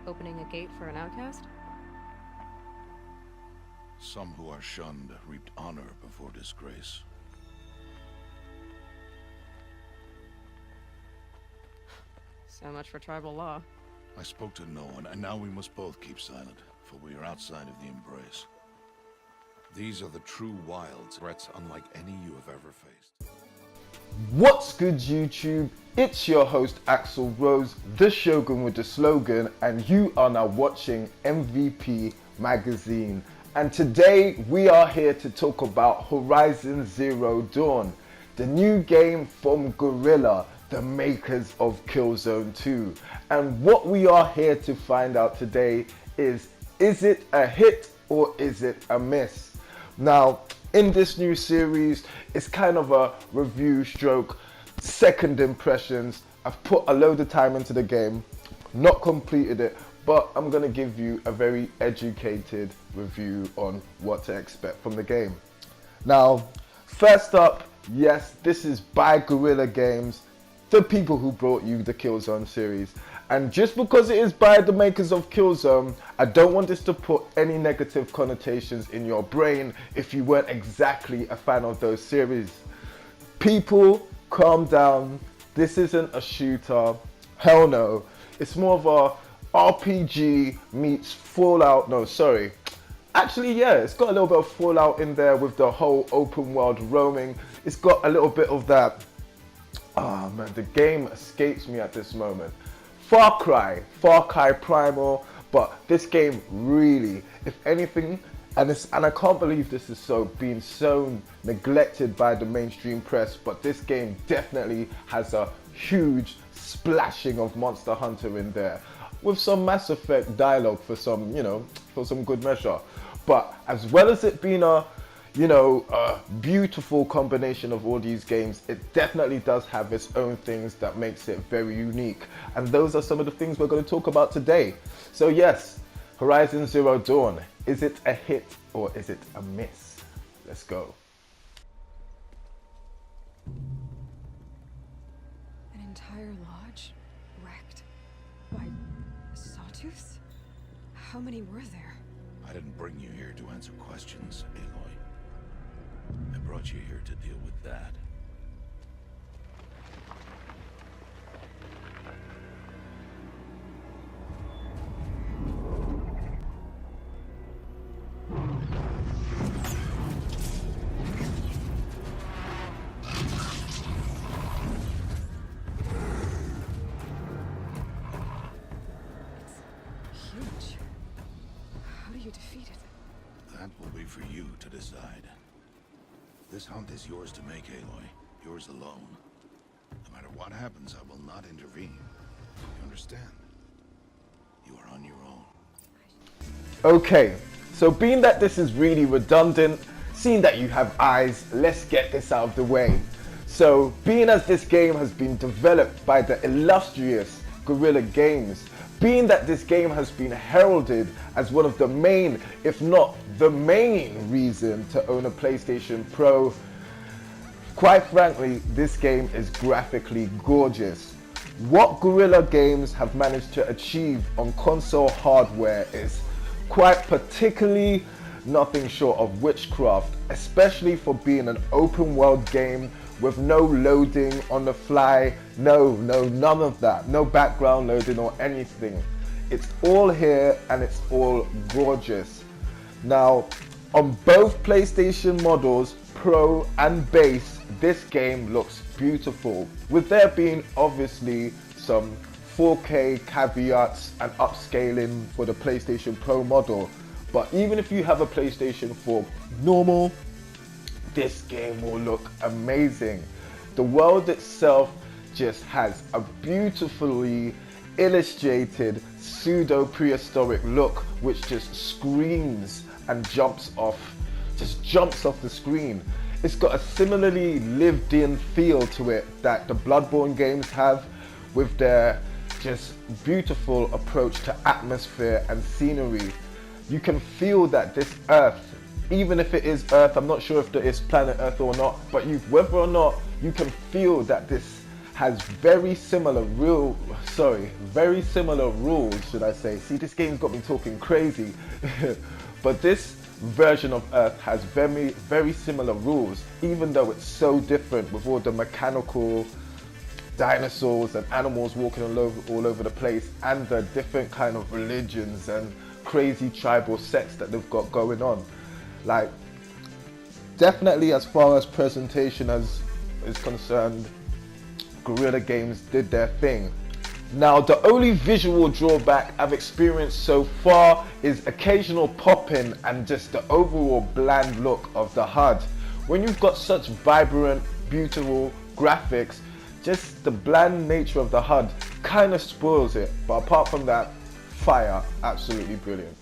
Opening a gate for an outcast? Some who are shunned reaped honor before disgrace. So much for tribal law. I spoke to no one, and now we must both keep silent, for we are outside of the embrace. These are the true wilds, threats unlike any you have ever faced. What's good, YouTube? It's your host Axel Rose, the Shogun with the slogan, and you are now watching MVP Magazine. And today we are here to talk about Horizon Zero Dawn, the new game from Guerrilla, the makers of Killzone 2. And what we are here to find out today is it a hit or is it a miss? Now, in this new series, it's kind of a review stroke, second impressions. I've put a load of time into the game, not completed it, but I'm gonna give you a very educated review on what to expect from the game. Now, first up, yes, this is by Guerrilla Games, the people who brought you the Killzone series. And just because it is by the makers of Killzone, I don't want this to put any negative connotations in your brain if you weren't exactly a fan of those series. People, calm down. This isn't a shooter. Hell no. It's more of a RPG meets Fallout. No, sorry. Actually, yeah, it's got a little bit of Fallout in there with the whole open world roaming. It's got a little bit of that. Ah, man, the game escapes me at this moment. Far Cry Primal, but this game really, if anything, and I can't believe this is being so neglected by the mainstream press, but this game definitely has a huge splashing of Monster Hunter in there, with some Mass Effect dialogue for some, for some good measure. But as well as it being a beautiful combination of all these games, it definitely does have its own things that makes it very unique. And those are some of the things we're going to talk about today. So yes, Horizon Zero Dawn, is it a hit or is it a miss? Let's go. An entire lodge wrecked by sawtooths? How many were there? I didn't bring you here to answer questions, Aloy. I brought you here to deal with that. Huge. How do you defeat it? That will be for you to decide. This hunt is yours to make, Aloy. Yours alone. No matter what happens, I will not intervene. You understand? You are on your own. Okay, so being that this is really redundant, seeing that you have eyes, let's get this out of the way. So, being as this game has been developed by the illustrious Guerrilla Games, being that this game has been heralded as one of the main, if not the main reason to own a PlayStation Pro, quite frankly, this game is graphically gorgeous. What Guerrilla Games have managed to achieve on console hardware is quite particularly nothing short of witchcraft, especially for being an open world game with no loading on the fly, none of that, no background loading or anything. It's all here and it's all gorgeous. Now, on both PlayStation models, Pro and Base, this game looks beautiful, with there being obviously some 4K caveats and upscaling for the PlayStation Pro model. But even if you have a PlayStation 4 normal, this game will look amazing. The world itself just has a beautifully illustrated pseudo prehistoric look which just screams and jumps off the screen. It's got a similarly lived in feel to it that the Bloodborne games have, with their just beautiful approach to atmosphere and scenery. You can feel that this Earth, even if it is Earth, I'm not sure if it is planet Earth or not, but whether or not you can feel that this has very similar rules, should I say. See, this game's got me talking crazy. But this version of Earth has very similar rules, even though it's so different with all the mechanical dinosaurs and animals walking all over the place, and the different kind of religions and crazy tribal sects that they've got going on. Like, definitely as far as presentation is concerned, Guerrilla Games did their thing. Now, the only visual drawback I've experienced so far is occasional popping and just the overall bland look of the HUD. When you've got such vibrant, beautiful graphics, just the bland nature of the HUD kind of spoils it. But apart from that, fire, absolutely brilliant.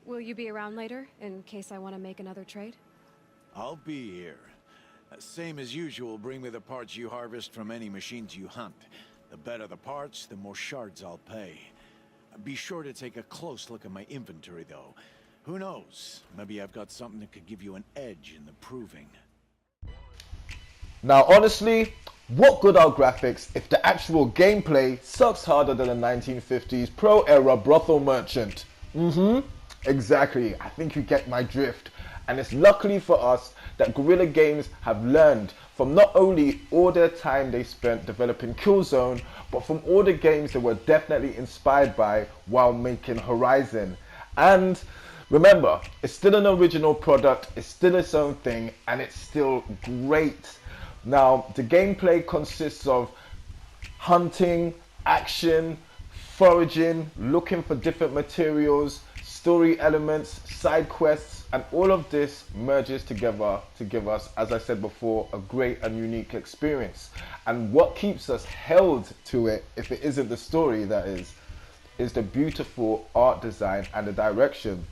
Will you be around later, in case I want to make another trade? I'll be here. Same as usual, bring me the parts you harvest from any machines you hunt. The better the parts, the more shards I'll pay. Be sure to take a close look at my inventory, though. Who knows? Maybe I've got something that could give you an edge in the proving. Now, honestly, what good are graphics if the actual gameplay sucks harder than a 1950s pro-era brothel merchant? Exactly. I think you get my drift. And it's luckily for us that Guerrilla Games have learned from not only all their time they spent developing Killzone, but from all the games they were definitely inspired by while making Horizon. And remember, it's still an original product, it's still its own thing, and it's still great. Now, the gameplay consists of hunting, action, foraging, looking for different materials, story elements, side quests, and all of this merges together to give us, as I said before, a great and unique experience. And what keeps us held to it, if it isn't the story that is the beautiful art design and the direction.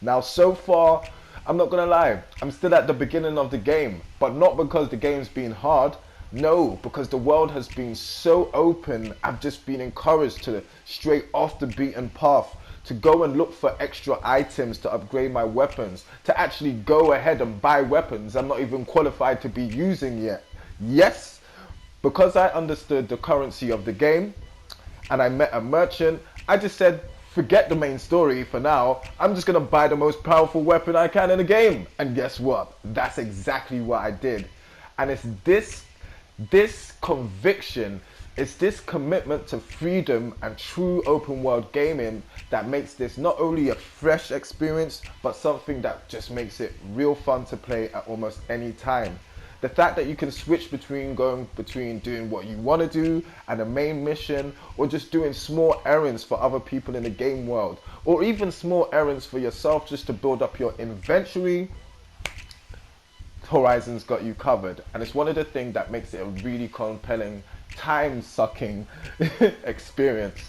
Now, so far, I'm not gonna lie, I'm still at the beginning of the game, but not because the game's been hard. No, because the world has been so open. I've just been encouraged to stray off the beaten path, to go and look for extra items to upgrade my weapons, to actually go ahead and buy weapons I'm not even qualified to be using yet. Yes, because I understood the currency of the game and I met a merchant, I just said, forget the main story for now. I'm just gonna buy the most powerful weapon I can in the game. And guess what? That's exactly what I did. And it's this conviction, it's this commitment to freedom and true open world gaming that makes this not only a fresh experience, but something that just makes it real fun to play at almost any time. The fact that you can switch between doing what you want to do and a main mission, or just doing small errands for other people in the game world, or even small errands for yourself just to build up your inventory, Horizon's got you covered. And it's one of the things that makes it a really compelling, time-sucking experience.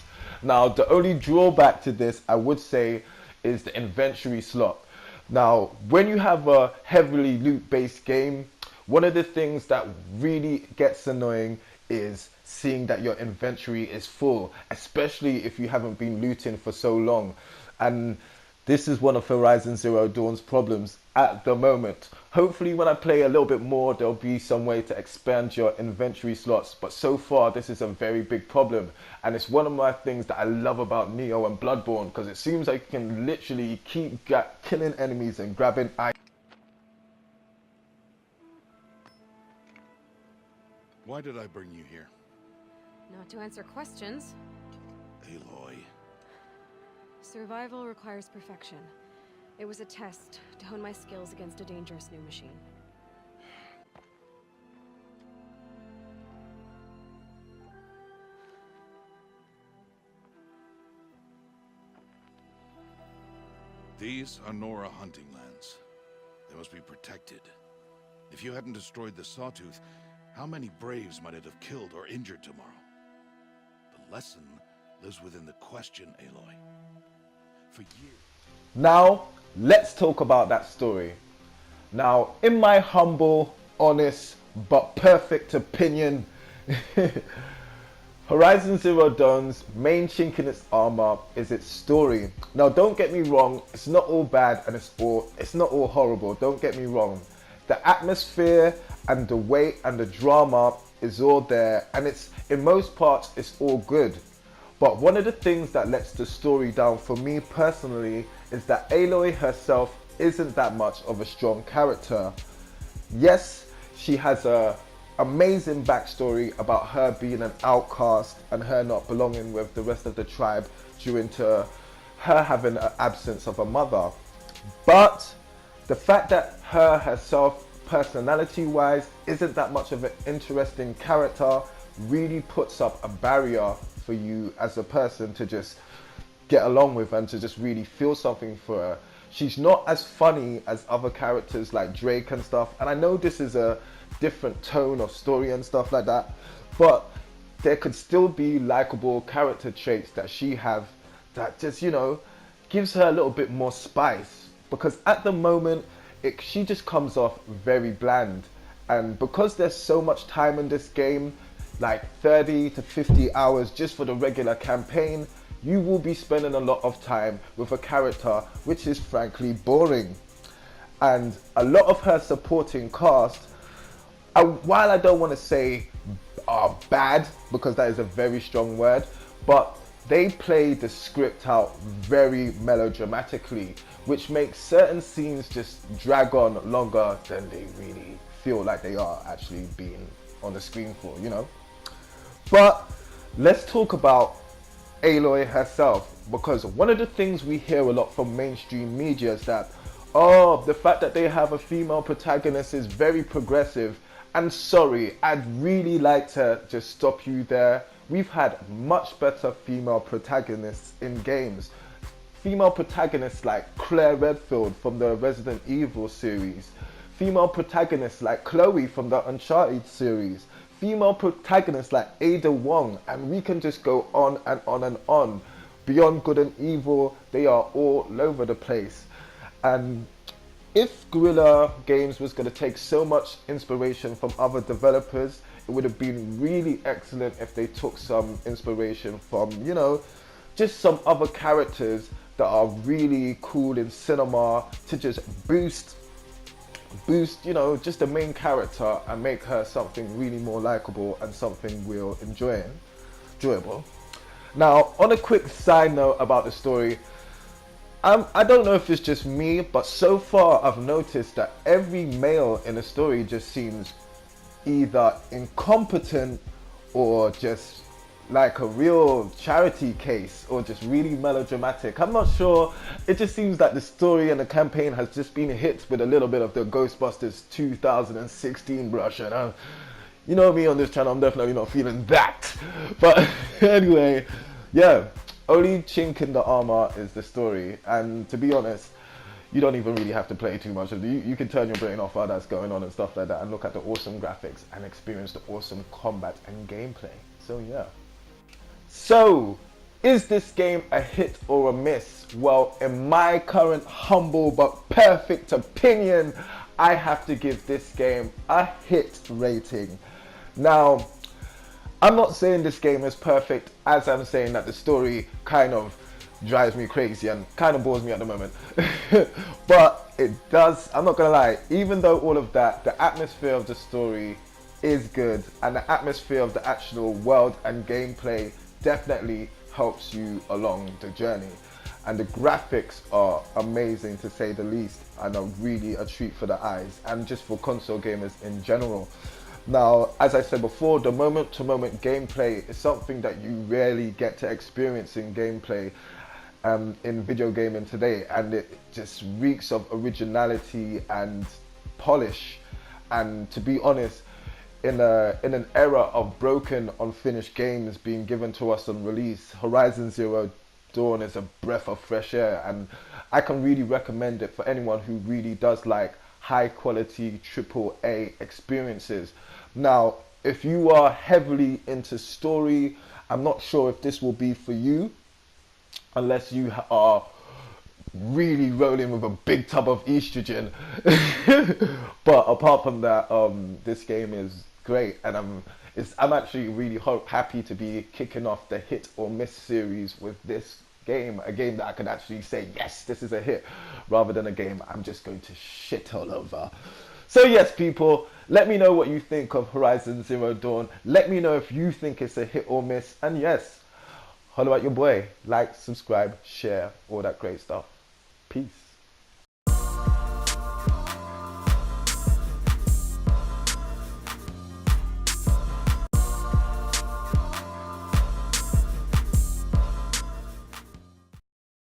Now, the only drawback to this, I would say, is the inventory slot. Now, when you have a heavily loot-based game, one of the things that really gets annoying is seeing that your inventory is full, especially if you haven't been looting for so long. And this is one of Horizon Zero Dawn's problems at the moment. Hopefully when I play a little bit more, there'll be some way to expand your inventory slots. But so far, this is a very big problem. And it's one of my things that I love about Neo and Bloodborne, because it seems like you can literally keep killing enemies and grabbing items. Why did I bring you here? Not to answer questions. Aloy. Survival requires perfection. It was a test to hone my skills against a dangerous new machine. These are Nora hunting lands. They must be protected. If you hadn't destroyed the Sawtooth, how many Braves might it have killed or injured tomorrow? The lesson lives within the question, Aloy. For years. Now, let's talk about that story. Now, in my humble, honest, but perfect opinion, Horizon Zero Dawn's main chink in its armor is its story. Now, don't get me wrong, it's not all bad and it's not all horrible, don't get me wrong. The atmosphere and the weight and the drama is all there, and it's in most parts it's all good. But one of the things that lets the story down for me personally is that Aloy herself isn't that much of a strong character. Yes, she has a amazing backstory about her being an outcast and her not belonging with the rest of the tribe due to her having an absence of a mother. But the fact that her herself, personality wise, isn't that much of an interesting character really puts up a barrier for you as a person to just get along with and to just really feel something for her. She's not as funny as other characters like Drake and stuff, and I know this is a different tone of story and stuff like that, but there could still be likable character traits that she have that just, you know, gives her a little bit more spice, because at the moment she just comes off very bland. And because there's so much time in this game, like 30 to 50 hours just for the regular campaign, you will be spending a lot of time with a character which is frankly boring. And a lot of her supporting cast, while I don't want to say are bad, because that is a very strong word, but they play the script out very melodramatically, which makes certain scenes just drag on longer than they really feel like they are actually being on the screen for, you know. But let's talk about Aloy herself, because one of the things we hear a lot from mainstream media is that, oh, the fact that they have a female protagonist is very progressive. And sorry, I'd really like to just stop you there. We've had much better female protagonists in games. Female protagonists like Claire Redfield from the Resident Evil series. Female protagonists like Chloe from the Uncharted series. Female protagonists like Ada Wong, and we can just go on and on and on. Beyond Good and Evil, they are all over the place. And if Guerrilla Games was going to take so much inspiration from other developers, it would have been really excellent if they took some inspiration from, you know, just some other characters that are really cool in cinema to just boost, you know, just the main character and make her something really more likable and something we'll enjoyable. Now, on a quick side note about the story, I don't know if it's just me, but so far I've noticed that every male in the story just seems either incompetent or just like a real charity case or just really melodramatic. I'm not sure. It just seems like the story and the campaign has just been hit with a little bit of the Ghostbusters 2016 brush. And you know me on this channel, I'm definitely not feeling that. But anyway, yeah. Only chink in the armor is the story, and to be honest, you don't even really have to play too much of it. You can turn your brain off while that's going on and stuff like that and look at the awesome graphics and experience the awesome combat and gameplay. So yeah. So, is this game a hit or a miss? Well, in my current humble but perfect opinion, I have to give this game a hit rating. Now, I'm not saying this game is perfect, as I'm saying that the story kind of drives me crazy and kind of bores me at the moment. But it does, I'm not gonna lie, even though all of that, the atmosphere of the story is good, and the atmosphere of the actual world and gameplay definitely helps you along the journey. And the graphics are amazing, to say the least, and are really a treat for the eyes and just for console gamers in general. Now, as I said before, the moment-to-moment gameplay is something that you rarely get to experience in gameplay in video gaming today, and it just reeks of originality and polish. And to be honest, in an era of broken, unfinished games being given to us on release, Horizon Zero Dawn is a breath of fresh air, and I can really recommend it for anyone who really does like high quality AAA experiences. Now, if you are heavily into story, I'm not sure if this will be for you, unless you are really rolling with a big tub of estrogen. But apart from that, this game is great, and I'm actually really happy to be kicking off the hit or miss series with this game, a game that I can actually say, yes, this is a hit, rather than a game I'm just going to shit all over. So yes, people, let me know what you think of Horizon Zero Dawn. Let me know if you think it's a hit or miss. And yes, holler at your boy. Like, subscribe, share, all that great stuff. Peace.